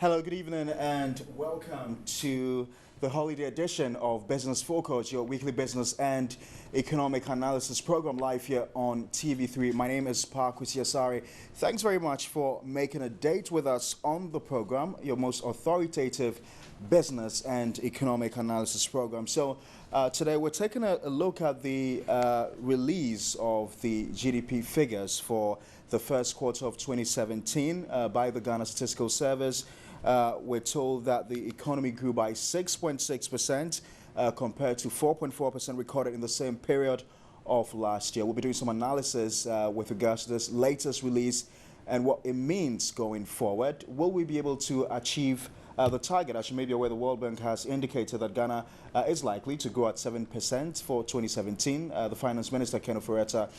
Hello, good evening, and welcome to the holiday edition of Business Focus, your weekly business and economic analysis program live here on TV3. My name is Parkwisi Asari. Thanks very much for making a date with us on the program, your most authoritative business and economic analysis program. So today we're taking a look at the release of the GDP figures for the first quarter of 2017 by the Ghana Statistical Service. We're told that the economy grew by 6.6% compared to 4.4% recorded in the same period of last year. We'll be doing some analysis with regards to this latest release and what it means going forward. Will we be able to achieve the target? As you may be aware, the World Bank has indicated that Ghana is likely to grow at 7% for 2017. The Finance Minister, Ken Ofori-Atta,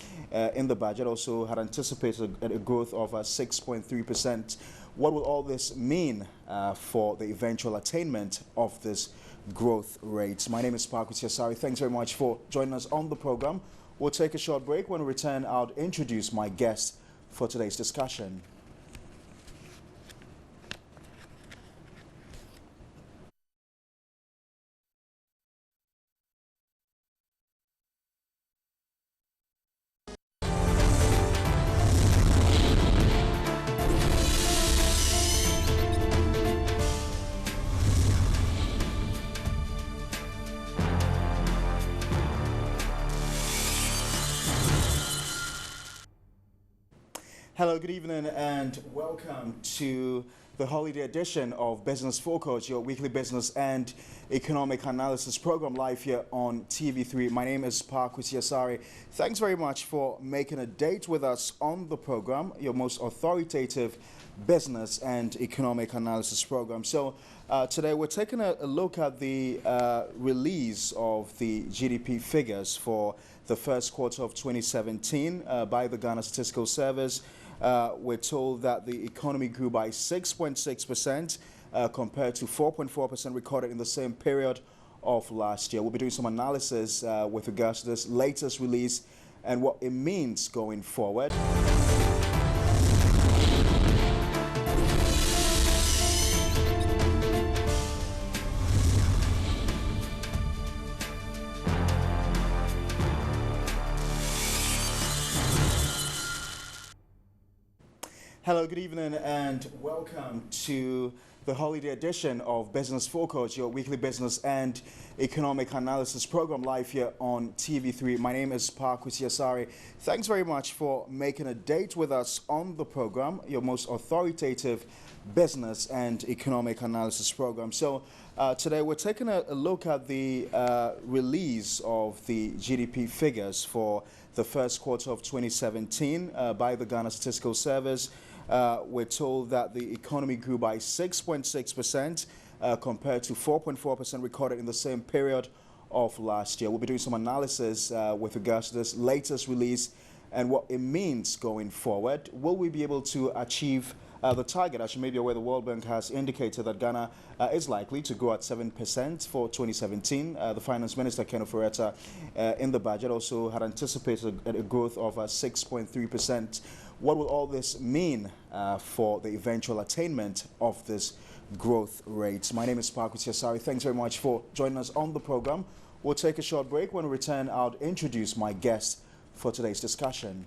in the budget also had anticipated a growth of 6.3%. What will all this mean for the eventual attainment of this growth rate? My name is Parkwisi Asari. Thanks very much for joining us on the program. We'll take a short break. When we return, I'll introduce my guest for today's discussion. Hello, good evening, and welcome to the holiday edition of Business Focus, your weekly business and economic analysis program live here on TV3. My name is Parkwisi Asari. Thanks very much for making a date with us on the program, your most authoritative business and economic analysis program. So today we're taking a look at the release of the GDP figures for the first quarter of 2017 by the Ghana Statistical Service. We're told that the economy grew by 6.6% compared to 4.4% recorded in the same period of last year. We'll be doing some analysis with regards to this latest release and what it means going forward. Hello, good evening, and welcome to the holiday edition of Business Focus, your weekly business and economic analysis program live here on TV3. My name is Parkwisi Asari. Thanks very much for making a date with us on the program, your most authoritative business and economic analysis program. So today we're taking a look at the release of the GDP figures for the first quarter of 2017 by the Ghana Statistical Service. We're told that the economy grew by 6.6% compared to 4.4% recorded in the same period of last year. We'll be doing some analysis with regards to this latest release and what it means going forward. Will we be able to achieve the target? As you may be aware, the World Bank has indicated that Ghana is likely to grow at 7% for 2017. The Finance Minister, Ken Ofori-Atta, in the budget also had anticipated a growth of 6.3%. What will all this mean for the eventual attainment of this growth rate? My name is Parkwisi Asari. Thanks very much for joining us on the program. We'll take a short break. When we return, I'll introduce my guest for today's discussion.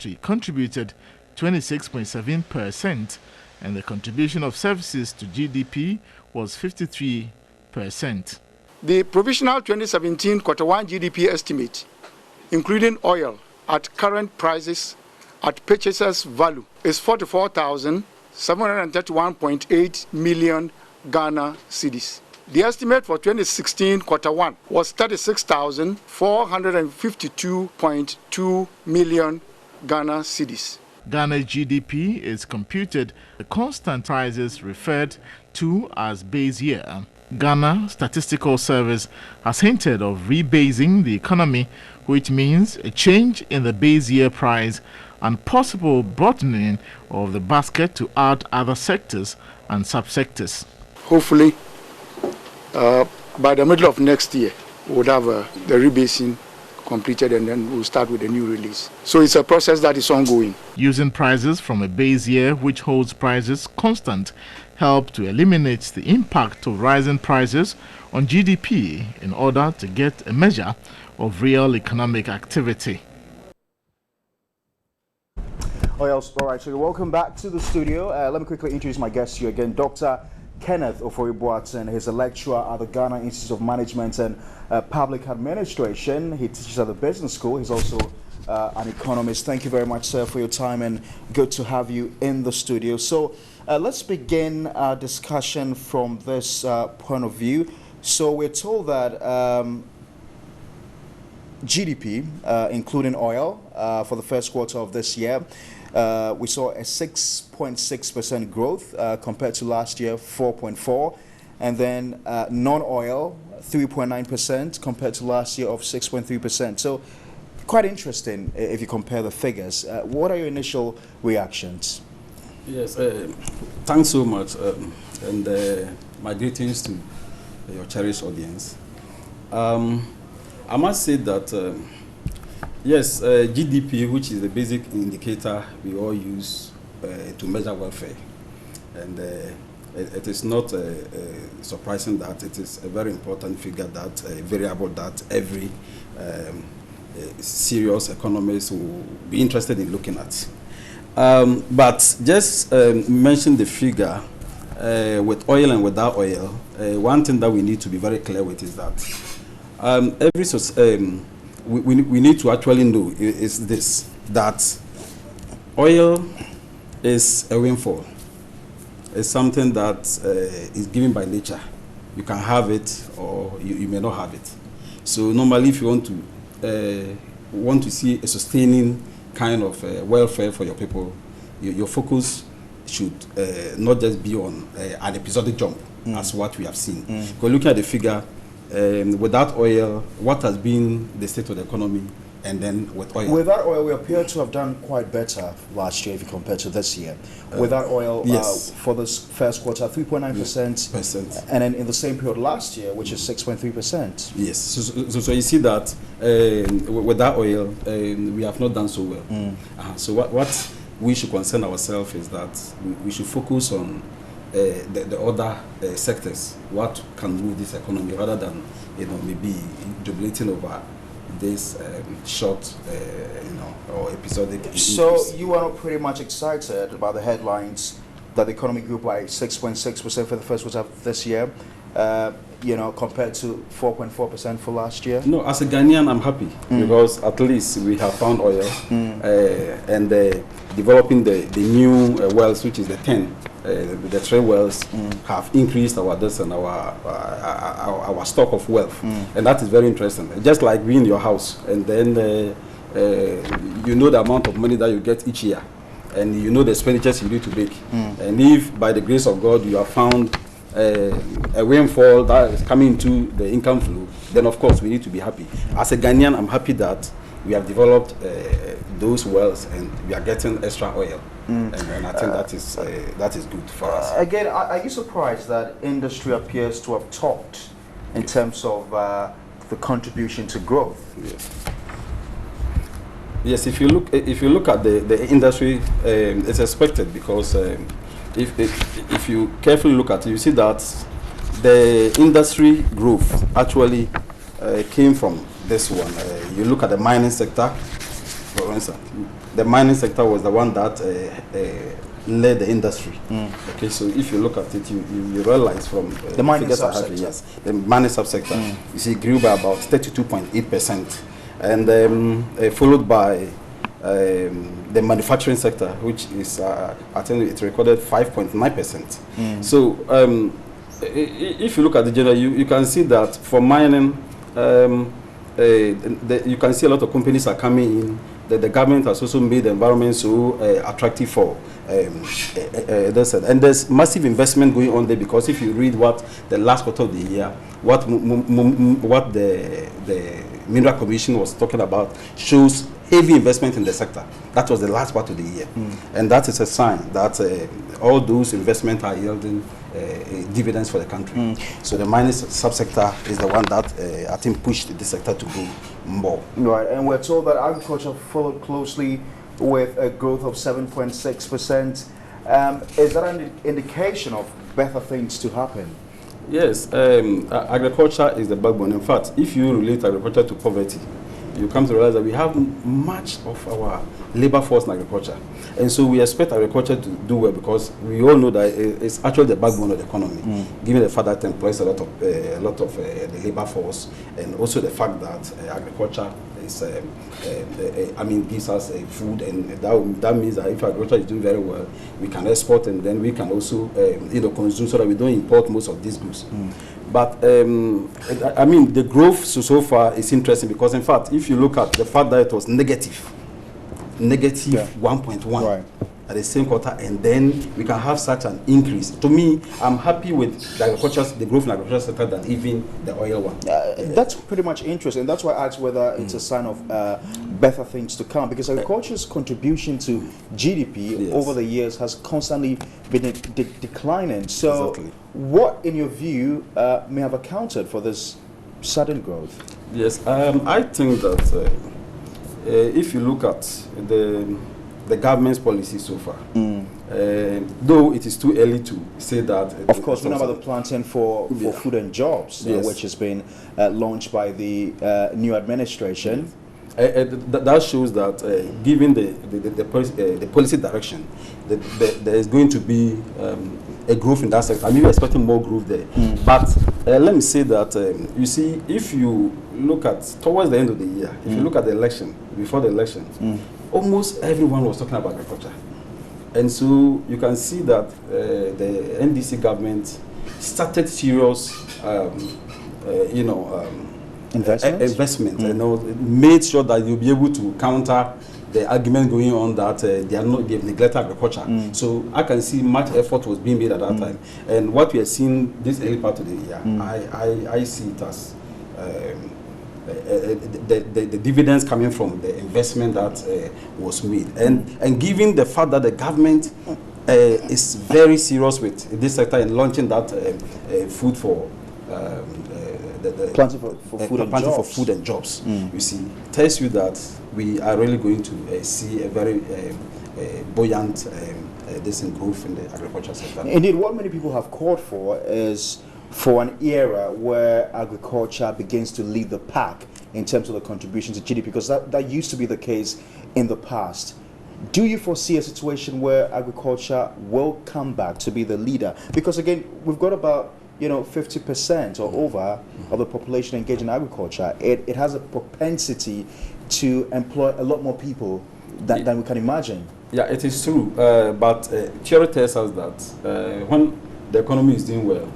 industry contributed 26.7%, and the contribution of services to GDP was 53%. The provisional 2017 Q1 GDP estimate, including oil, at current prices at purchaser's value is 44,731.8 million Ghana cedis. The estimate for 2016 Q1 was 36,452.2 million Ghana cedis. Ghana's GDP is computed the constant prices referred to as base year. Ghana Statistical Service has hinted of rebasing the economy, which means a change in the base year price and possible broadening of the basket to add other sectors and subsectors. Hopefully, by the middle of next year, we'll have the rebasing completed, and then we'll start with a new release. So it's a process that is ongoing. Using prices from a base year which holds prices constant help to eliminate the impact of rising prices on GDP in order to get a measure of real economic activity. All right, so welcome back to the studio. Let me quickly introduce my guest here again, Dr. Kenneth Ofori-Boateng. He's a lecturer at the Ghana Institute of Management and Public Administration. He teaches at the business school. He's also an economist. Thank you very much, sir, for your time, and good to have you in the studio. So let's begin our discussion from this point of view. So we're told that GDP, including oil, for the first quarter of this year, we saw a 6.6% growth compared to last year, 4.4%, and then non-oil, 3.9% compared to last year of 6.3%. So quite interesting if you compare the figures. What are your initial reactions? Yes, thanks so much, and my greetings to your cherished audience. I must say that yes, GDP, which is the basic indicator we all use to measure welfare, and it is not surprising that it is a very important figure, that variable that every serious economist will be interested in looking at. But just mention the figure with oil and without oil. One thing that we need to be very clear with is that we need to actually know is this, that oil is a windfall. It's something that is given by nature. You can have it or you may not have it. So normally if you want to see a sustaining kind of welfare for your people, your focus should not just be on an episodic jump as what we have seen. Because looking at the figure, without oil, what has been the state of the economy, and then with oil? Without oil, we appear to have done quite better last year if you compare to this year. Without oil, yes, for this first quarter, 3.9%, and then in the same period last year, which is 6.3%. Yes, so you see that without oil, we have not done so well. So what we should concern ourselves is that we should focus on the other sectors, what can move this economy, rather than maybe jubilating over this short or episodic. So increase. you are pretty much excited about the headlines that the economy grew by 6.6% for the first quarter of this year, compared to 4.4% for last year? No, as a Ghanaian, I'm happy because at least we have found oil and developing the new wells, which is the 10. The 3 wells have increased our debts and our stock of wealth, and that is very interesting. Just like being in your house, and then you know the amount of money that you get each year, and you know the expenditures you need to make. And if by the grace of God you have found a rainfall that is coming into the income flow, then of course we need to be happy. As a Ghanaian, I'm happy that we have developed those wells and we are getting extra oil. And I think that is good for us. Again, are you surprised that industry appears to have topped in terms of the contribution to growth? Yes, if you look at the industry, it's expected, because if you carefully look at it, you see that the industry growth actually came from this one. You look at the mining sector, for instance, the mining sector was the one that led the industry. Okay, so if you look at it, you realize from the mining figures I have, subsector. yes, the mining subsector, you see, grew by about 32.8%, and followed by the manufacturing sector, which is, I think it recorded 5.9%. So if you look at the general, you can see that for mining, you can see a lot of companies are coming in. The government has also made the environment so attractive for this, and there's massive investment going on there, because if you read what the last quarter of the year, what the Mineral Commission was talking about shows heavy investment in the sector. That was the last part of the year, and that is a sign that all those investments are yielding dividends for the country. So the mining subsector is the one that I think pushed the sector to go more. Right, and we're told that agriculture followed closely with a growth of 7.6%. Is that an indication of better things to happen? Yes, agriculture is the backbone. In fact, if you relate agriculture to poverty, you come to realize that we have much of our labor force in agriculture. And so we expect agriculture to do well, because we all know that it's actually the backbone of the economy, given the fact that it employs a lot of the labor force, and also the fact that agriculture is, gives us food, and that means that if agriculture is doing very well, we can export, and then we can also consume, so that we don't import most of these goods. But the growth so far is interesting, because in fact, if you look at the fact that it was negative 1.1 Right. at the same quarter, and then we can have such an increase. To me, I'm happy with the growth in the agriculture sector than even the oil one. That's pretty much interesting. That's why I asked whether it's a sign of better things to come, because agriculture's contribution to GDP over the years has constantly been declining. So, Exactly. what, in your view, may have accounted for this sudden growth? Yes, I think that if you look at the government's policy so far, though it is too early to say that. Of course, we know about the planting for food and jobs, Yes. which has been launched by the new administration. That shows that given the policy direction, there is going to be a growth in that sector. I mean, we're expecting more growth there. But let me say that, you see, if you look at towards the end of the year, if you look at the election, before the election, almost everyone was talking about agriculture. And so you can see that the NDC government started serious, investment, made sure that you'll be able to counter the argument going on that they've neglected agriculture. So I can see much effort was being made at that time. And what we are seeing this early part of the year, I see it as the dividends coming from the investment that was made. And given the fact that the government is very serious with this sector and launching that food for Planting for food and jobs. You see, tells you that we are really going to see a very buoyant decent growth in the agriculture sector. Indeed, what many people have called for is for an era where agriculture begins to lead the pack in terms of the contribution to GDP, because that used to be the case in the past. Do you foresee a situation where agriculture will come back to be the leader? Because again, we've got about 50% or over of the population engaged in agriculture. It has a propensity to employ a lot more people than we can imagine. Yeah, it is true. But theory tells us that when the economy is doing well,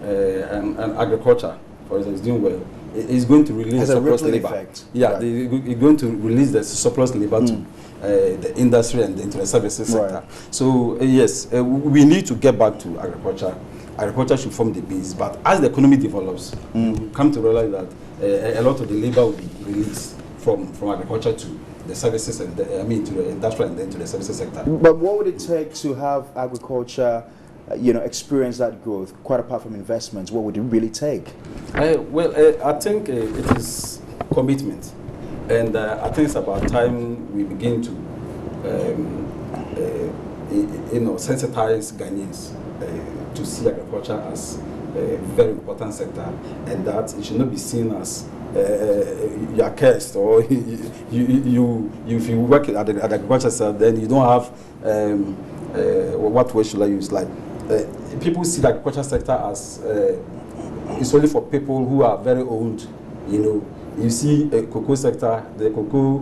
and agriculture, for example, is doing well, it's going to release surplus labor. Effect. Yeah, right. It's going to release the surplus labor to the industry and into the services sector. Right. So yes, we need to get back to agriculture. Agriculture should form the base, but as the economy develops, we come to realize that a lot of the labor will be released from agriculture to the services and to the industrial and then to the services sector. But what would it take to have agriculture, experience that growth? Quite apart from investments, what would it really take? I think it is commitment, and I think it's about time we begin to, sensitize Ghanaians to see agriculture as a very important sector, and that it should not be seen as you are cursed, or if you work at the agriculture sector, then you don't have what word should I use? Like people see the agriculture sector as it's only for people who are very old. You see a cocoa sector, the cocoa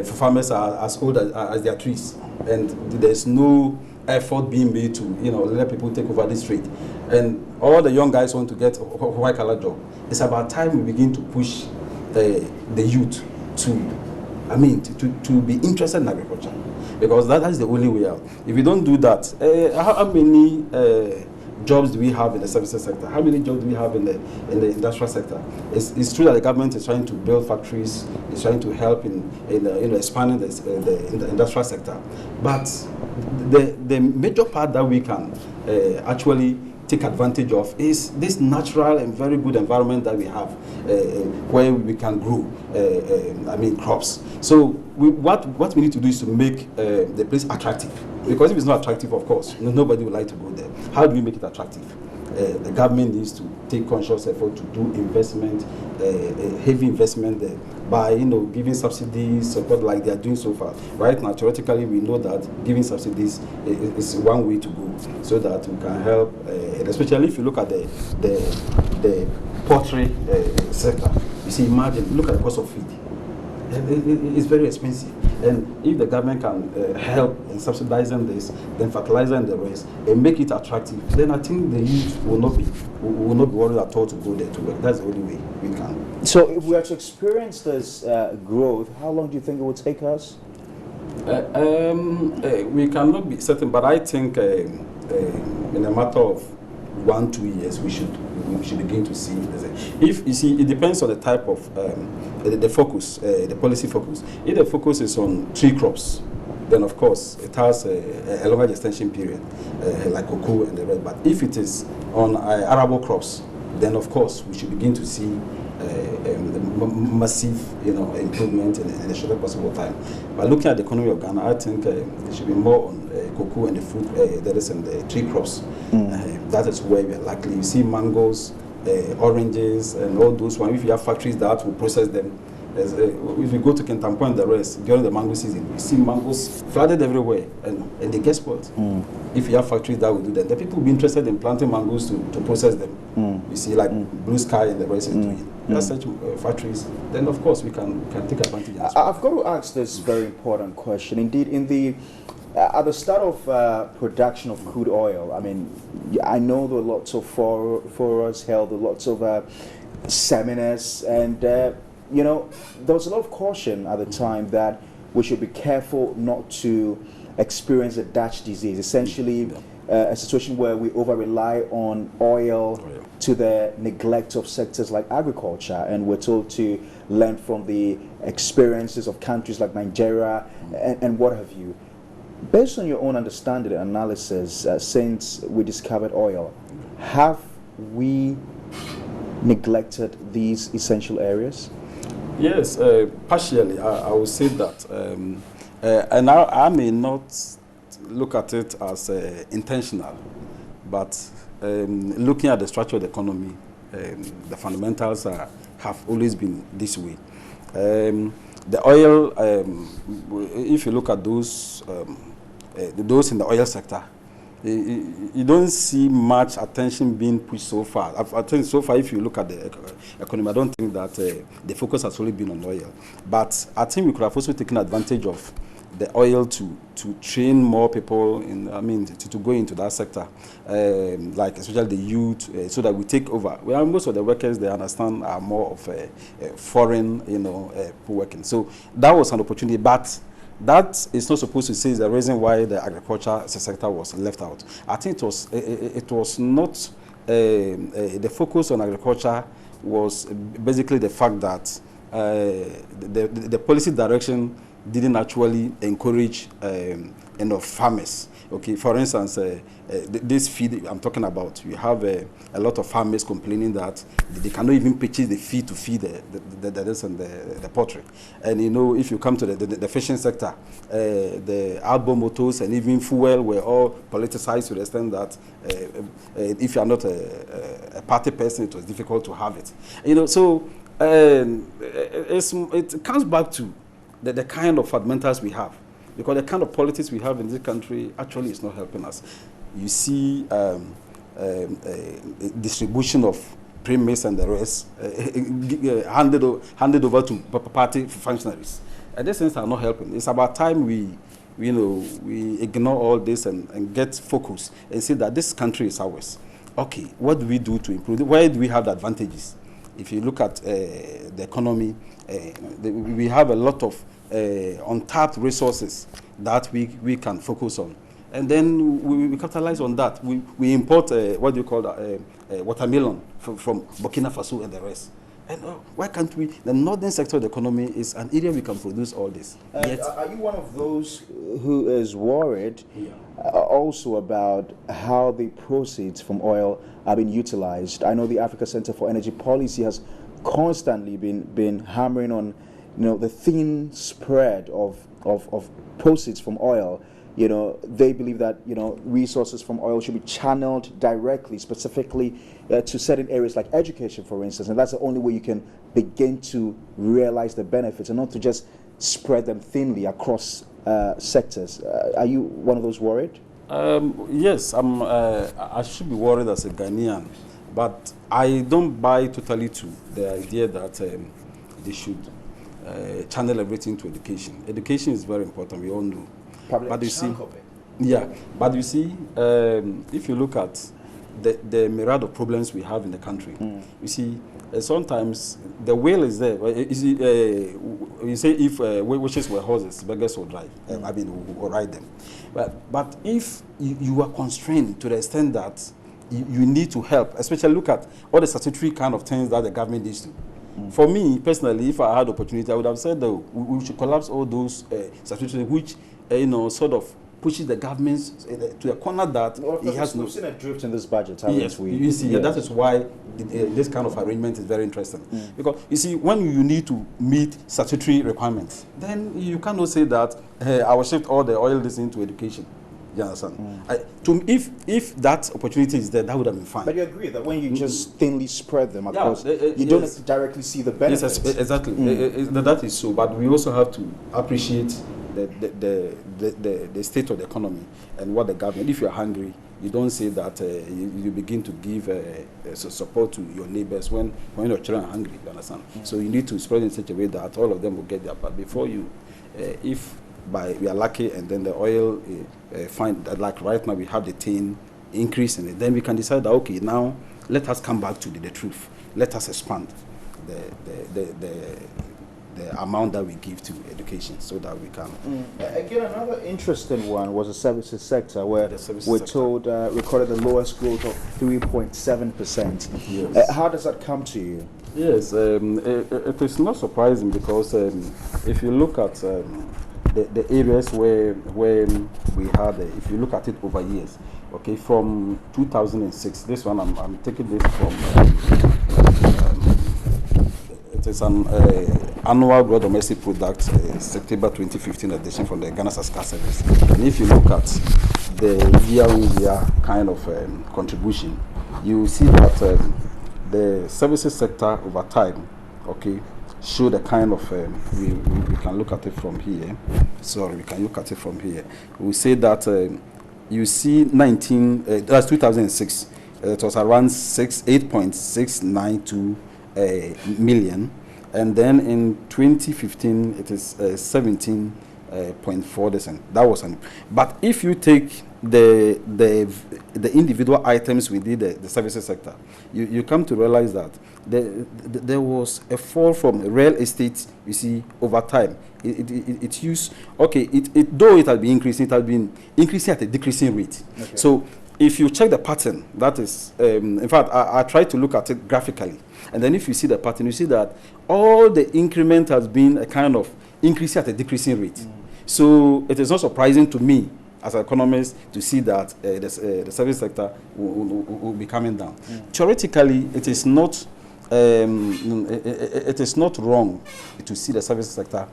farmers are as old as their trees, and there's no effort being made to let people take over this trade. And all the young guys want to get a white collar job. It's about time we begin to push the youth to be interested in agriculture, because that is the only way out. If we don't do that, how many jobs do we have in the services sector? How many jobs do we have in the industrial sector? It's true that the government is trying to build factories, it's trying to help in expanding the industrial sector, but the major part that we can actually take advantage of is this natural and very good environment that we have, where we can grow crops. So what we need to do is to make the place attractive, because if it's not attractive, of course nobody would like to go there. How do we make it attractive? The government needs to take conscious effort to do investment, heavy investment there, by giving subsidies, support like they are doing so far. Right now, theoretically, we know that giving subsidies is one way to go, so that we can help, and especially if you look at the poultry sector. You see, imagine, look at the cost of feed. It's very expensive, and if the government can help in subsidizing this, then fertilizing the rest, and make it attractive, then I think the youth will not be worried at all to go there to work. That's the only way we can. So if we are to experience this growth, how long do you think it will take us? We cannot be certain, but I think in a matter of 1-2 years, we should begin to see. If you see, it depends on the type of the focus, the policy focus. If the focus is on tree crops, then of course it has a longer gestation period, like cocoa and the rest. But if it is on arable crops, then of course we should begin to see massive, improvement in a shorter possible time. But looking at the economy of Ghana, I think it should be more on cocoa and the fruit, that is, and the tree crops. That is where we are likely. You see mangoes, oranges, and all those ones. If you have factories that will process them, if you go to Kentampo and the rest during the mango season, you see mangoes flooded everywhere, and they get spoiled. If you have factories that will do that, the people will be interested in planting mangoes to process them. You see, like Blue Sky and the rest is doing. There are such factories. Then of course we can take advantage of it. I've got to ask this very important question. Indeed, at the start of production of crude oil, I know there were lots of forums held, lots of seminars, and there was a lot of caution at the time that we should be careful not to experience a Dutch disease, essentially a situation where we over-rely on oil to the neglect of sectors like agriculture, and we're told to learn from the experiences of countries like Nigeria and what have you. Based on your own understanding and analysis, since we discovered oil, have we neglected these essential areas? Yes, partially. I would say that, and I may not look at it as intentional, but looking at the structure of the economy, the fundamentals have always been this way. The oil, if you look at those in the oil sector, you don't see much attention being pushed so far. I think so far, if you look at the economy, I don't think that the focus has only been on oil. But I think we could have also taken advantage of the oil to train more people to go into that sector, like especially the youth, so that we take over. Well, most of the workers, they understand, are more of foreign, people working. So that was an opportunity, but that is not supposed to say the reason why the agriculture sector was left out. I think it was not the focus on agriculture was basically the fact that the policy direction didn't actually encourage farmers. Okay, for instance, this feed I'm talking about, you have a lot of farmers complaining that they cannot even purchase the feed to feed the poultry. And if you come to the fishing sector, the outboard motors and even fuel were all politicized to the extent that if you are not a party person, it was difficult to have it. So it comes back to the kind of fundamentals we have, because the kind of politics we have in this country actually is not helping us. You see distribution of premiums and the rest handed over to party functionaries. And these things are not helping. It's about time we ignore all this and get focused and see that this country is ours. Okay, what do we do to improve it? Where do we have the advantages? If you look at the economy, we have a lot of untapped resources that we can focus on. And then we capitalize on that. We import, what do you call that, watermelon from Burkina Faso and the rest. And why can't we? The northern sector of the economy is an area we can produce all this. Are you one of those who is worried also about how the proceeds from oil are being utilized? I know the Africa Center for Energy Policy has constantly been hammering on, the thin spread of proceeds from oil. They believe that, resources from oil should be channeled directly, specifically to certain areas like education, for instance. And that's the only way you can begin to realize the benefits and not to just spread them thinly across sectors. Are you one of those worried? Yes, I should be worried as a Ghanaian, but I don't buy totally to the idea that they should channel everything to education. Education is very important, we all know. But you see, but you see, if you look at the myriad of problems we have in the country, you see, sometimes the will is there. You say if wishes were horses, beggars will drive. Will ride them. But if you are constrained to the extent that you need to help, especially look at all the statutory kind of things that the government needs to. For me personally, if I had opportunity, I would have said that we should collapse all those statutory which sort of pushes the government to a corner that it has no. We've seen a drift in this budget, haven't we? You see, that is why this kind of arrangement is very interesting. Because you see, when you need to meet statutory requirements, then you cannot say that I will shift all the oil this into education. You understand? If that opportunity is there, that would have been fine. But you agree that when you just thinly spread them across, you don't directly see the benefits. Yes, exactly. That is so. But we also have to appreciate the state of the economy and what the government. If you're hungry, you don't say that you begin to give support to your neighbors when your children are hungry. You understand? So you need to spread in such a way that all of them will get their part before you. If we are lucky and then the oil find that, like right now we have the 10 increase in it, then we can decide that okay, now let us come back to the truth. Let us expand the amount that we give to education so that we can. Again, another interesting one was the services sector, where we're told recorded the lowest growth of 3.7%. Yes. How does that come to you? Yes, it is not surprising because if you look at the areas where we had, if you look at it over years, okay, from 2006, this one I'm taking this from. It is an annual gross domestic product, September 2015 edition from the Ghana Statistical Service. And if you look at the year-on-year kind of contribution, you will see that the services sector over time, okay, show the kind of, we can look at it from here. Sorry, we can look at it from here. We say that you see that's 2006, it was around 8.692 million, and then in 2015 it is 17.4%. That was but if you take the individual items within the services sector, you come to realize that there was a fall from real estate. You see, over time, it used though it had been increasing, it had been increasing at a decreasing rate. Okay. So if you check the pattern, that is, in fact, I tried to look at it graphically. And then if you see the pattern, you see that all the increment has been a kind of increasing at a decreasing rate. So it is not surprising to me as an economist to see that the service sector will be coming down. Theoretically, it is not wrong to see the service sector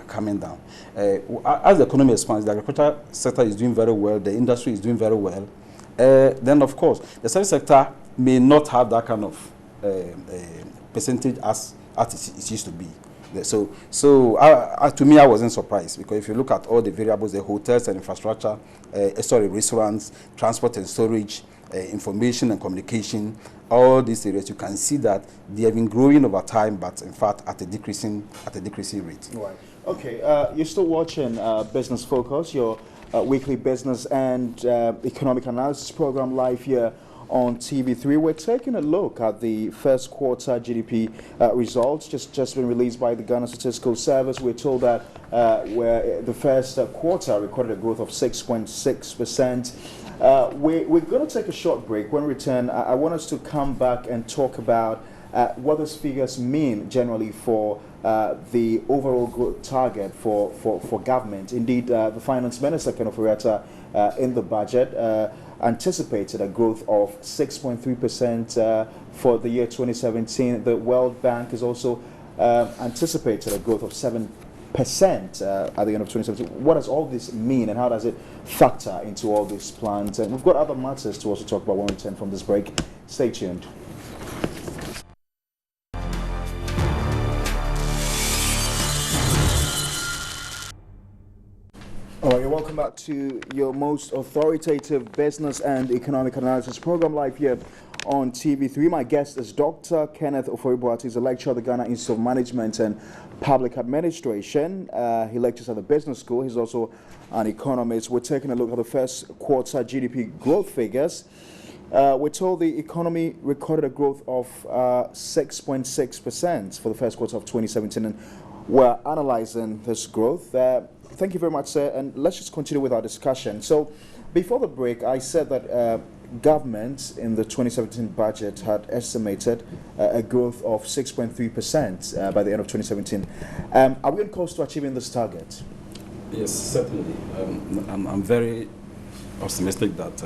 coming down. As the economy expands, the agriculture sector is doing very well, the industry is doing very well. Then, of course, the service sector may not have that kind of percentage as as it used to be. So to me, I wasn't surprised, because if you look at all the variables, the hotels and infrastructure, restaurants, transport and storage, information and communication, all these areas, you can see that they have been growing over time, but in fact at a decreasing rate. Right. Okay. You're still watching Business Focus, your weekly business and economic analysis program, live here on TV3. We're taking a look at the first quarter GDP results just been released by the Ghana Statistical Service. We're told that where the first quarter recorded a growth of 6.6%. We're going to take a short break. When we return, I want us to come back and talk about what those figures mean generally for the overall growth target for government. Indeed, the Finance Minister, Ken Ofori-Atta, in the budget anticipated a growth of 6.3% for the year 2017. The World Bank has also anticipated a growth of 7% at the end of 2017. What does all this mean, and how does it factor into all these plans? And we've got other matters to also talk about when we return from this break. Stay tuned. All right, welcome back to your most authoritative business and economic analysis program, live here on TV3. My guest is Dr. Kenneth Ofori-Boateng. He's a lecturer at the Ghana Institute of Management and Public Administration. He lectures at the Business School. He's also an economist. We're taking a look at the first quarter GDP growth figures. We're told the economy recorded a growth of 6.6% for the first quarter of 2017, and we're analyzing this growth. Thank you very much, sir, and let's just continue with our discussion. So, before the break, I said that government in the 2017 budget had estimated a growth of 6.3% by the end of 2017. Are we on course to achieving this target? Yes, certainly. I'm very optimistic that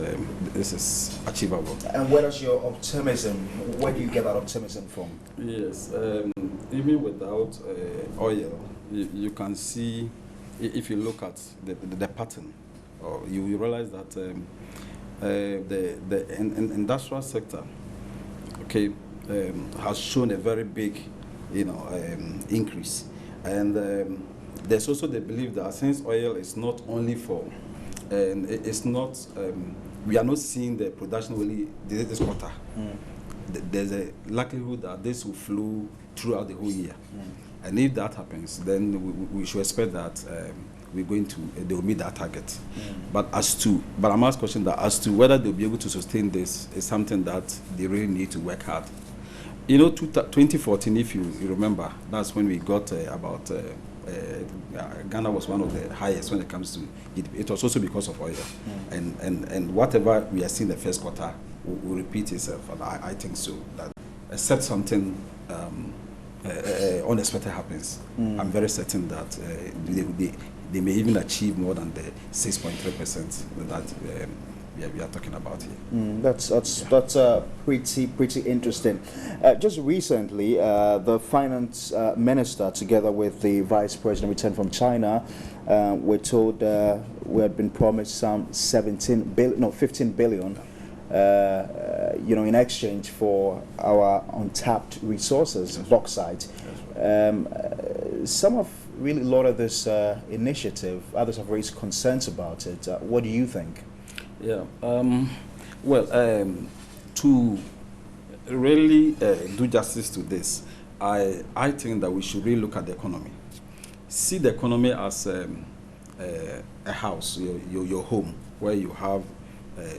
this is achievable. And where does your optimism, where do you get that optimism from? Yes, even without oil, you can see, if you look at the pattern, you realize that the industrial sector, okay, has shown a very big, increase, and there's also the belief that since oil is not only for, it's not, we are not seeing the production really this quarter. There's a likelihood that this will flow throughout the whole year. And if that happens, then we should expect that we're going to, they will meet that target. But I'm asking question that as to whether they'll be able to sustain this is something that they really need to work hard. 2014, if you remember, that's when we got about, Ghana was one of the highest when it comes to GDP. It was also because of oil. And whatever we are seeing the first quarter will repeat itself. And I think so, that except something unexpected happens, I'm very certain that they may even achieve more than the 6.3% that we are talking about here. That's pretty interesting. Just recently, the finance minister, together with the vice president, returned from China. We're told we had been promised some 15 billion. In exchange for our untapped resources, bauxite. Some have really lauded this initiative. Others have raised concerns about it. What do you think? Yeah. To really do justice to this, I think that we should really look at the economy. See the economy as a house, your home, where you have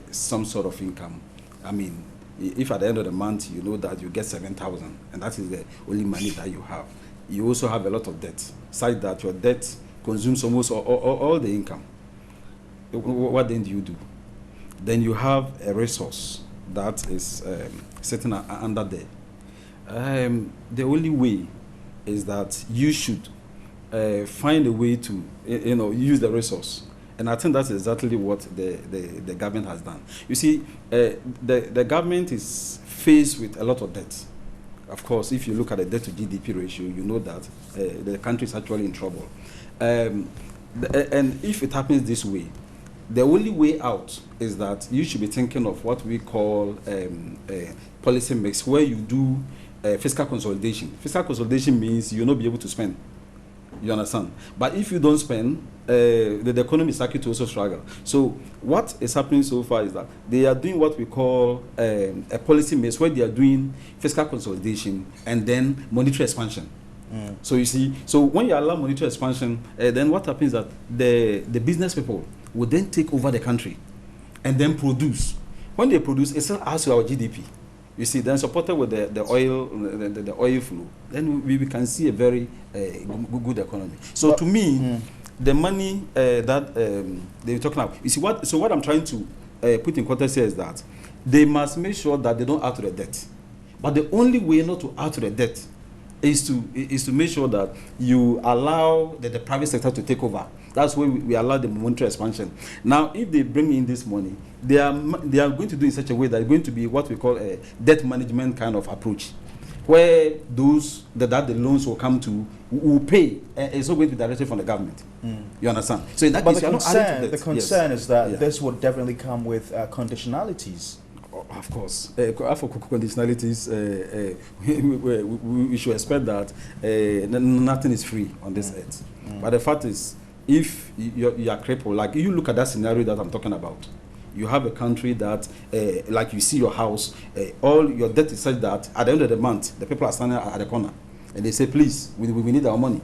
some sort of income. I mean, if at the end of the month you know that you get 7,000 and that is the only money that you have, you also have a lot of debt, such that your debt consumes almost all the income. What then do you do? Then you have a resource that is sitting under there. The only way is that you should find a way to use the resource. And I think that's exactly what the government has done. You see, the government is faced with a lot of debt. Of course, if you look at the debt to GDP ratio, you know that the country is actually in trouble. And if it happens this way, the only way out is that you should be thinking of what we call a policy mix, where you do fiscal consolidation. Fiscal consolidation means you'll not be able to spend. You understand? But if you don't spend, the economy is likely to also struggle. So what is happening so far is that they are doing what we call a policy mix, where they are doing fiscal consolidation and then monetary expansion. So you see, so when you allow monetary expansion, then what happens is that the business people will then take over the country and then produce. When they produce, it still adds to our GDP. You see, then supported with the oil flow, then we can see a very good economy. So to me, the money that they're talking about, you see, what I'm trying to put in context here is that they must make sure that they don't add to the debt. But the only way not to add to the debt is to make sure that you allow the private sector to take over. That's why we allow the monetary expansion. Now, if they bring in this money, they are going to do it in such a way that it's going to be what we call a debt management kind of approach, where those that the loans will come to will pay, and it's not going to be directly from the government. You understand? So in that case, the concern is that this would definitely come with conditionalities. Of course, for conditionalities, we should expect that nothing is free on this earth. But the fact is, if you are crippled, like you look at that scenario that I'm talking about, you have a country that, like you see your house, all your debt is such that at the end of the month, the people are standing at the corner and they say, please, we need our money.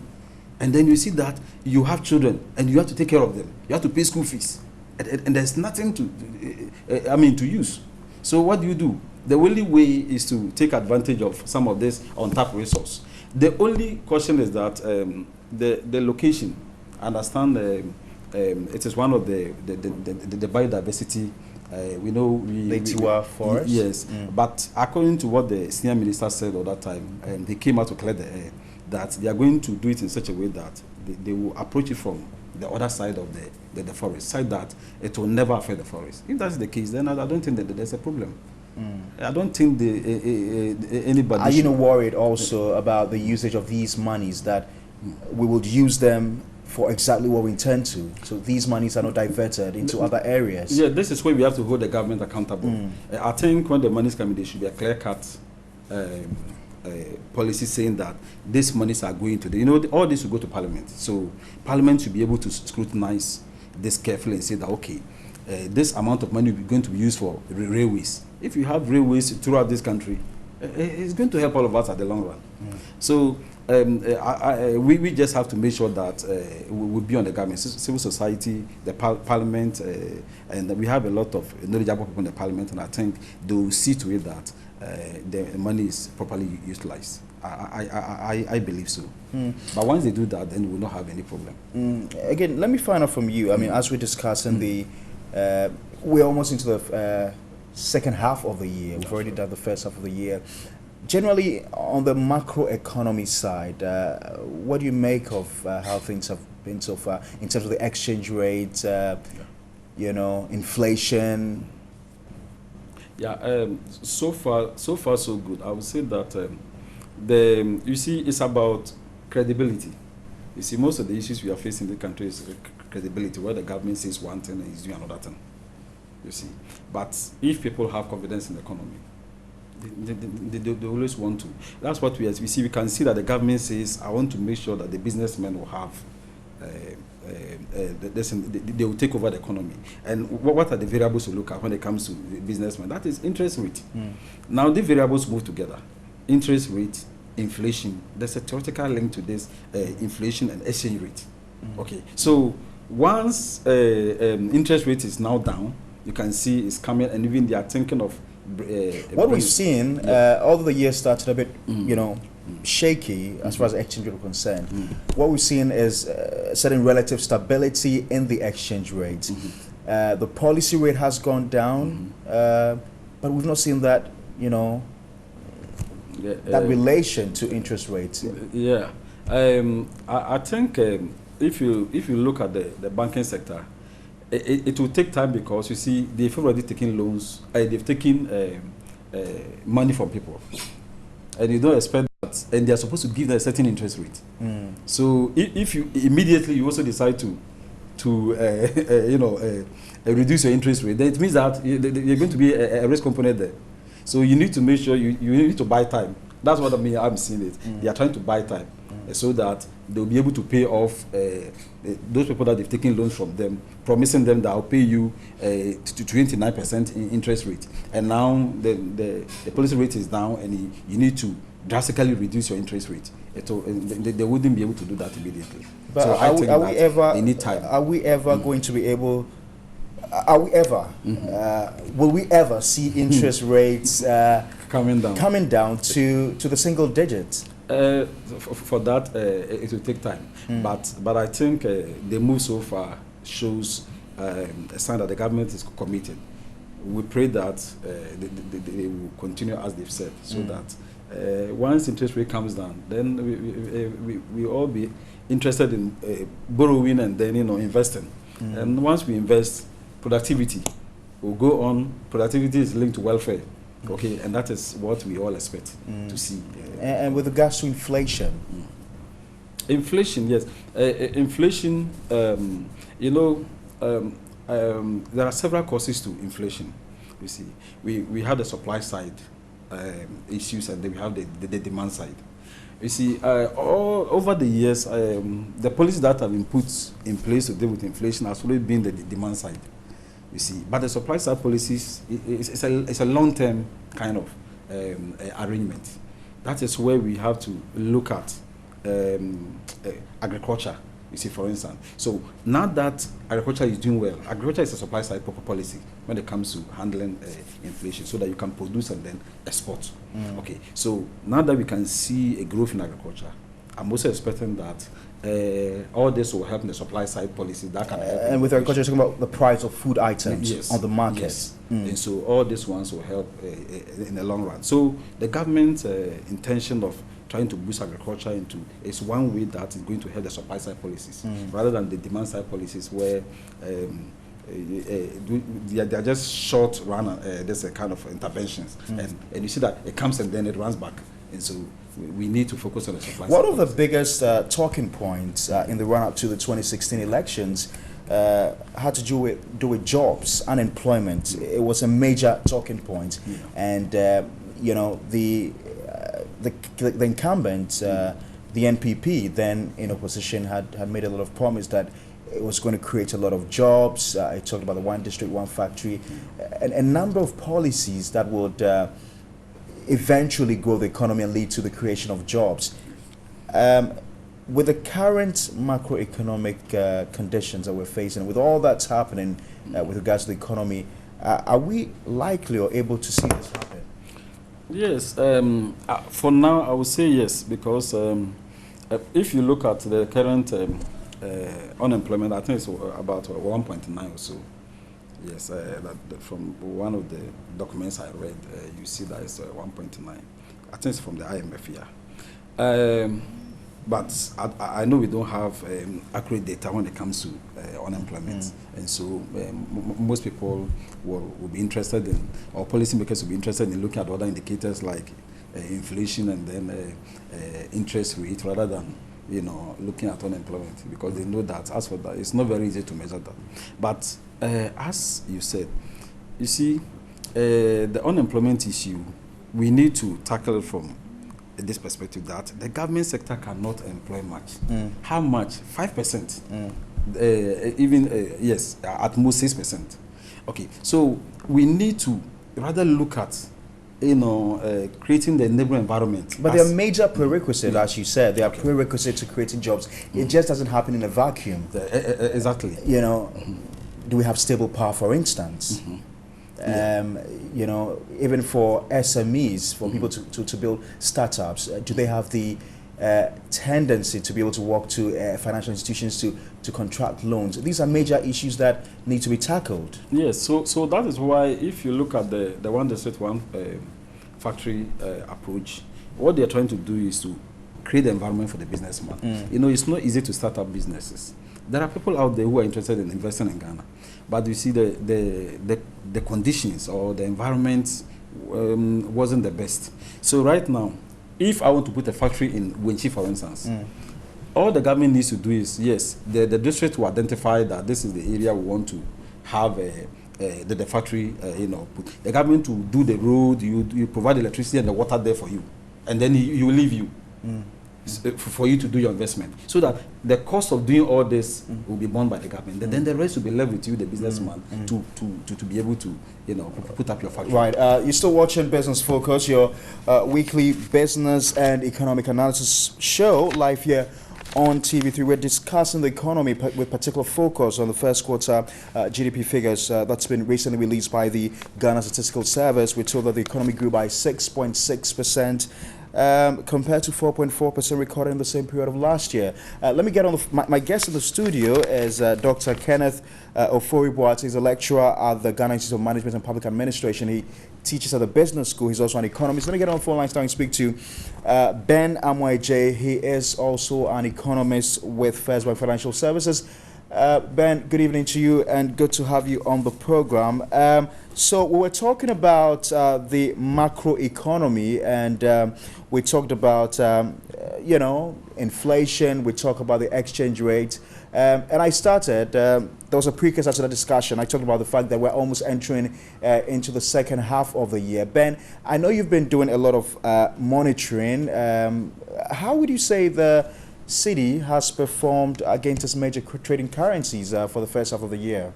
And then you see that you have children and you have to take care of them. You have to pay school fees. And there's nothing to use. So what do? The only way is to take advantage of some of this untapped resource. The only question is that the location. I understand it is one of the biodiversity. We know the Tiwa forest. Yes, but according to what the senior minister said at that time, they came out to clear the air that they are going to do it in such a way that they will approach it from the other side of the forest, side that it will never affect the forest. If that's the case, then I don't think that there's a problem. I don't think anybody. Are you not worried also about the usage of these monies, that we would use them for exactly what we intend to? So these monies are not diverted into other areas. Yeah, this is where we have to hold the government accountable. I think when the monies come in, there should be a clear-cut policy saying that these monies are going to all this will go to Parliament. So Parliament should be able to scrutinize this carefully and say that, okay, this amount of money will be going to be used for railways. If you have railways throughout this country, it's going to help all of us at the long run. So we just have to make sure that we'll be on the government, civil society, the Parliament, and we have a lot of knowledgeable people in the Parliament, and I think they will see to it that the money is properly utilized. I believe so. But once they do that, then we will not have any problem. Again, let me find out from you. I mean, as we discuss in we're almost into the second half of the year. We've already done the first half of the year. Generally, on the macroeconomy side, what do you make of how things have been so far in terms of the exchange rate, inflation? Yeah, so far so good. I would say that you see, it's about credibility. You see, most of the issues we are facing in the country is credibility, where the government says one thing and is doing another thing. You see, but if people have confidence in the economy, they always want to. That's what we see. We can see that the government says, I want to make sure that the businessmen will have, they will take over the economy. And what are the variables to look at when it comes to businessmen? That is interest rate. Now, the variables move together. Interest rate, inflation. There's a theoretical link to this inflation and exchange rate. Okay, so once interest rate is now down, you can see it's coming, and even they are thinking of what we've seen, although the year started a bit, shaky as far as exchange rate is concerned. What we've seen is certain relative stability in the exchange rate. The policy rate has gone down, but we've not seen that, that relation to interest rates. Yeah, I think if you look at the banking sector, it will take time, because you see they've already taken loans, they've taken money from people, and you don't expect that, and they are supposed to give them a certain interest rate. So if you immediately you also decide to reduce your interest rate, then it means that you're going to be a risk component there. So you need to make sure you need to buy time That's what I mean. I'm seeing it. They are trying to buy time so that they'll be able to pay off those people that they've taken loans from them, promising them that I'll pay you to 29% in interest rate. And now the policy rate is down, and you need to drastically reduce your interest rate. They wouldn't be able to do that immediately. But so they need time. Are we ever going to be able? Will we ever see interest rates coming down to the single digits? For that, it will take time. But I think the move so far shows a sign that the government is committed. We pray that they will continue as they've said, so that once interest rate comes down, then we all be interested in borrowing and then investing. And once we invest, productivity will go on. Productivity is linked to welfare. Okay, and that is what we all expect to see. And with regards to inflation? Inflation, yes. Inflation, there are several causes to inflation. You see, we have the supply side issues, and then we have the demand side. You see, all over the years, the policies that have been put in place to deal with inflation has always been the demand side. You see, but the supply side policies, it's a long-term kind of arrangement. That is where we have to look at agriculture. You see, for instance. So now that agriculture is doing well, agriculture is a supply side policy when it comes to handling inflation, so that you can produce and then export. Okay. So now that we can see a growth in agriculture, I'm also expecting that all this will help in the supply side policy that can help. And with agriculture, you're talking about the price of food items on the market. Yes. And so all these ones will help in the long run. So the government's intention of trying to boost agriculture is one way that is going to help the supply side policies, rather than the demand side policies where they are just short run. There's a kind of interventions, and you see that it comes and then it runs back, and so we need to focus on the supply side. One of the biggest talking points in the run-up to the 2016 elections had to do with jobs, unemployment. It was a major talking point, and the incumbent, the NPP, then in opposition, had made a lot of promise that it was going to create a lot of jobs. It talked about the one district, one factory, and a number of policies that would eventually grow the economy and lead to the creation of jobs. With the current macroeconomic conditions that we're facing, with all that's happening with regards to the economy, are we likely or able to see this happen? Yes, for now I would say yes, because if you look at the current unemployment, I think it's about 1.9 or so. Yes, from one of the documents I read, you see that it's 1.9. I think it's from the IMF, yeah. But I know we don't have accurate data when it comes to unemployment. And so most people will be interested in, or policymakers will be interested in looking at other indicators like inflation and then interest rate, rather than looking at unemployment, because they know that as for that, it's not very easy to measure that. But as you said, you see, the unemployment issue, we need to tackle it from this perspective, that the government sector cannot employ much. How much? 5%. Yes, at most 6%. Okay, so we need to rather look at creating the enabling environment. But there are major prerequisites, as you said. There are prerequisites to creating jobs. It just doesn't happen in a vacuum. Exactly. Do we have stable power, for instance? Even for SMEs, for people to build startups, do they have the tendency to be able to walk to financial institutions to contract loans? These are major issues that need to be tackled. Yes, so that is why if you look at the one district, one factory approach, what they're trying to do is to create the environment for the businessman. It's not easy to start up businesses. There are people out there who are interested in investing in Ghana, but you see the conditions or the environment wasn't the best. So right now, if I want to put a factory in Wenchi, for instance, all the government needs to do is, yes, the district will identify that this is the area we want to have the factory, put. The government will do the road, you provide electricity and the water there for you. and then he will leave you for you to do your investment. So that the cost of doing all this will be borne by the government. Then the rest will be left with you, the businessman, to be able to, put up your factory. Right. You're still watching Business Focus, your weekly business and economic analysis show, live here on TV3. We're discussing the economy with particular focus on the first quarter GDP figures that's been recently released by the Ghana Statistical Service. We're told that the economy grew by 6.6%. Compared to 4.4% recorded in the same period of last year. Let me get on my guest in the studio is Dr. Kenneth Ofori-Boateng. He's a lecturer at the Ghana Institute of Management and Public Administration. He teaches at the business school. He's also an economist. Let me get on the phone lines now and speak to Ben Amoah-Adjei. He is also an economist with First Bank Financial Services. Ben, good evening to you and good to have you on the program. So we were talking about the macro economy and we talked about, inflation, we talked about the exchange rate. And I started, there was a precursor to the discussion. I talked about the fact that we're almost entering into the second half of the year. Ben, I know you've been doing a lot of monitoring. How would you say the cedi has performed against its major trading currencies for the first half of the year?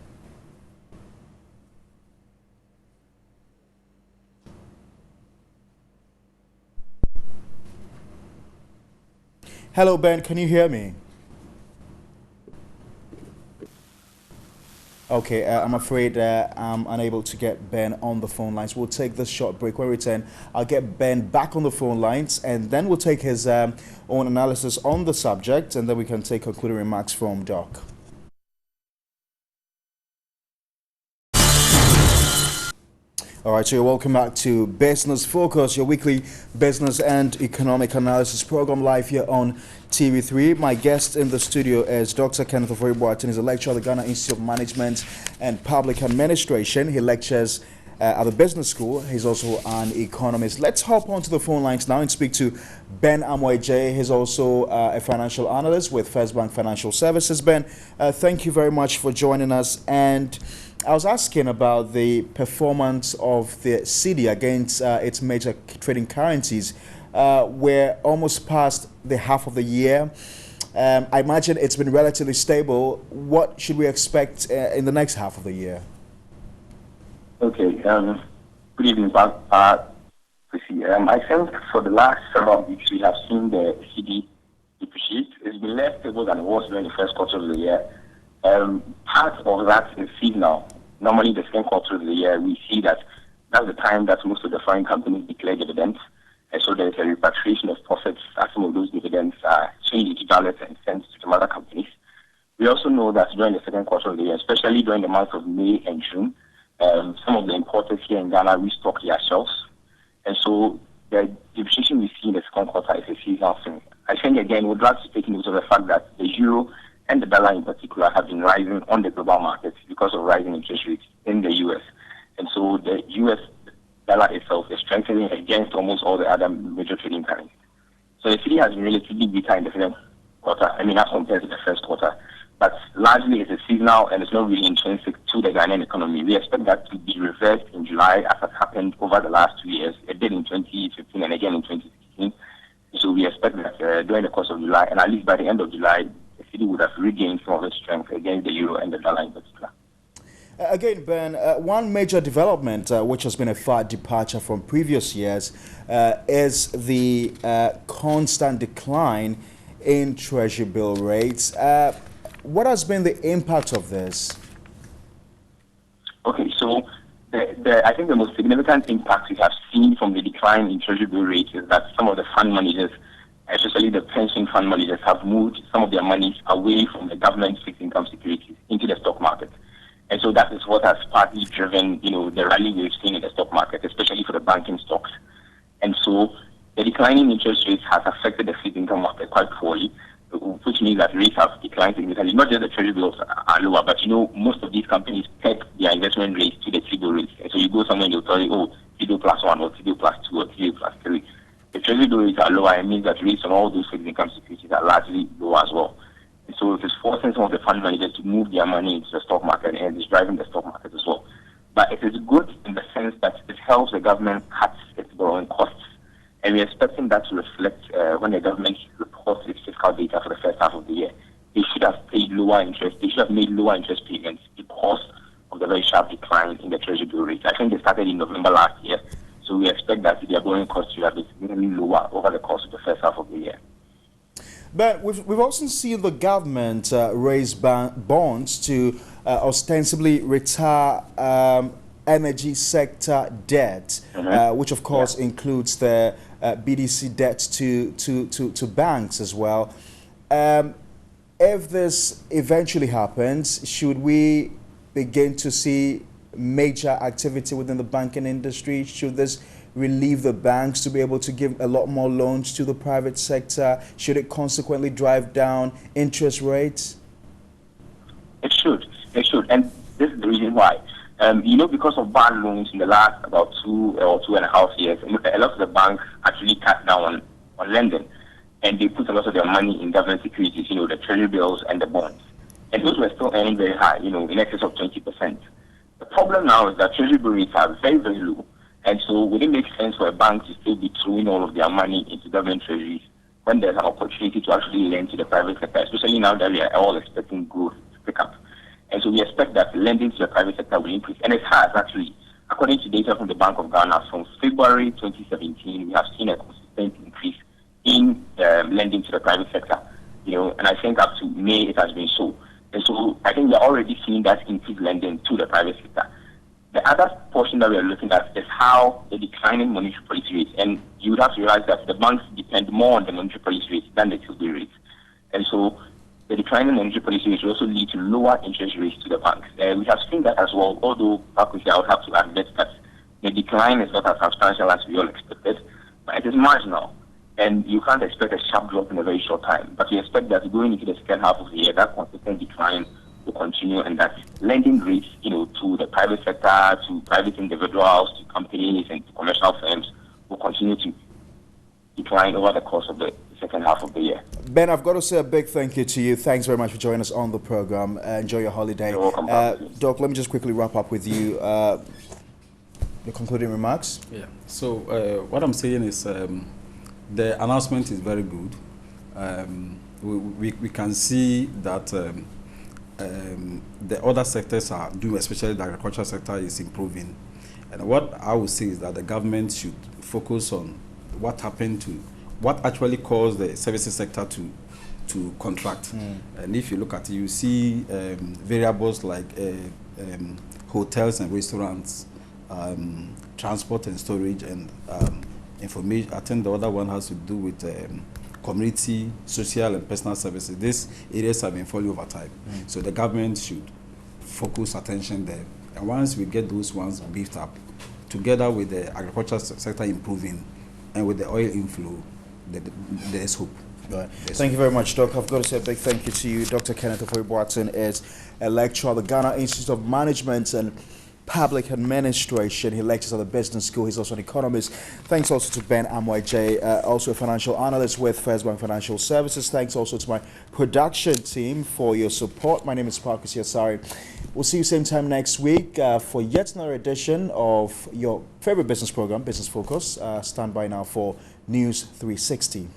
Hello, Ben, can you hear me? Okay, I'm afraid I'm unable to get Ben on the phone lines. We'll take this short break. When we return, I'll get Ben back on the phone lines, and then we'll take his own analysis on the subject, and then we can take concluding remarks from Doc. All right, so you're welcome back to Business Focus, your weekly business and economic analysis program, live here on TV3. My guest in the studio is Dr. Kenneth Ofori-Boateng. He's a lecturer at the Ghana Institute of Management and Public Administration. He lectures at the business school. He's also an economist. Let's hop onto the phone lines now and speak to Ben Amoah-Adjei. He's also a financial analyst with First Bank Financial Services. Ben, thank you very much for joining us. And I was asking about the performance of the cedi against its major trading currencies. We're almost past the half of the year. I imagine it's been relatively stable. What should we expect in the next half of the year? Okay. Good evening, Pat. I think for the last several weeks we have seen the cedi depreciate. It's been less stable than it was during the first quarter of the year. Part of that is seasonal. Normally, the second quarter of the year, we see that that's the time that most of the foreign companies declare dividends. And so there's a repatriation of profits as some of those dividends are changed into dollars and sent to some other companies. We also know that during the second quarter of the year, especially during the months of May and June, some of the importers here in Ghana restock their shelves. And so the depreciation we see in the second quarter is a seasonal thing. I think, again, we'd like to take note of the fact that the euro and the dollar in particular have been rising on the global markets because of rising interest rates in the U.S. And so the U.S. dollar itself is strengthening against almost all the other major trading currencies. So the cedi has been relatively weaker in the second quarter, as compared to the first quarter. But largely it's a seasonal and it's not really intrinsic to the Ghanaian economy. We expect that to be reversed in July as has happened over the last 2 years. It did in 2015 and again in 2016. So we expect that during the course of July, and at least by the end of July, the cedi would have regained some of its strength against the euro and the dollar in particular. Again, Ben, one major development which has been a far departure from previous years is the constant decline in treasury bill rates. What has been the impact of this? Okay, so I think the most significant impact we have seen from the decline in treasury bill rates is that some of the fund managers, especially the pension fund managers, have moved some of their monies away from the government fixed income securities into the stock market. And so that is what has partly driven, the rally we've seen in the stock market, especially for the banking stocks. And so the declining interest rates has affected the fixed income market quite poorly, which means that rates have declined significantly. Not just the treasury bills are lower, but most of these companies peg their investment rates to the T-bill rates. And so you go somewhere and they'll tell you, T-bill plus 1 or T-bill plus 2 or T-bill plus 3. The treasury bill rates are lower, and it means that rates on all those fixed income securities are largely lower as well. And so it is forcing some of the fund managers to move their money into the stock market, and it's driving the stock market as well. But it is good in the sense that it helps the government cut its borrowing costs. and we're expecting that to reflect when the government reports its fiscal data for the first half of the year. They should have paid lower interest. They should have made lower interest payments because of the very sharp decline in the treasury bill rate. I think they started in November last year, so we expect that their borrowing costs should have been significantly lower over the course of the first half of the year. But we've also seen the government raise bonds to ostensibly retire energy sector debt, which of course includes the BDC debt to banks as well. If this eventually happens, should we begin to see major activity within the banking industry? Should this relieve the banks to be able to give a lot more loans to the private sector? Should it consequently drive down interest rates? It should. And this is the reason why. Because of bad loans in the last about 2 or 2.5 years, a lot of the banks actually cut down on lending, and they put a lot of their money in government securities, the treasury bills and the bonds. And those were still earning very high, in excess of 20%. The problem now is that treasury bill rates are very, very low. And so would it make sense for a bank to still be throwing all of their money into government treasuries when there's an opportunity to actually lend to the private sector, especially now that we are all expecting growth to pick up? And so we expect that lending to the private sector will increase. And it has actually. According to data from the Bank of Ghana, from February 2017, we have seen a consistent increase in lending to the private sector. And I think up to May it has been so. And so I think we are already seeing that increased lending to the private sector. The other portion that we are looking at is how the declining monetary policy rate, and you would have to realize that the banks depend more on the monetary policy rate than the T-bill rate. And so the declining monetary policy rate will also lead to lower interest rates to the banks. We have seen that as well, although I would have to admit that the decline is not as substantial as we all expected, but it is marginal. And you can't expect a sharp drop in a very short time. But we expect that going into the second half of the year, that consistent decline will continue, and that lending rates, to the private sector, to private individuals, to companies, and to commercial firms will continue to decline over the course of the second half of the year. Ben, I've got to say a big thank you to you. Thanks very much for joining us on the program. Enjoy your holiday. You're welcome. Doc, let me just quickly wrap up with you. The concluding remarks? Yeah. So what I'm saying is the announcement is very good. We can see that the other sectors are doing, especially the agricultural sector is improving. And what I would say is that the government should focus on what happened to, what actually caused the services sector to contract. And if you look at it, you see variables like hotels and restaurants, transport and storage, and information. I think the other one has to do with community, social, and personal services. These areas have been falling over time. So the government should focus attention there. And once we get those ones beefed up, together with the agricultural sector improving and with the oil inflow, there's hope. Right. Thank you very much, Doc. I've got to say a big thank you to you. Dr. Kenneth Ofori-Boateng is a lecturer at the Ghana Institute of Management and Public Administration. He lectures at the business school. He's also an economist. Thanks also to Ben Amoy-J, also a financial analyst with First Bank Financial Services. Thanks also to my production team for your support. My name is Parkus Yasari. We'll see you same time next week for yet another edition of your favorite business program, Business Focus. Stand by now for News 360.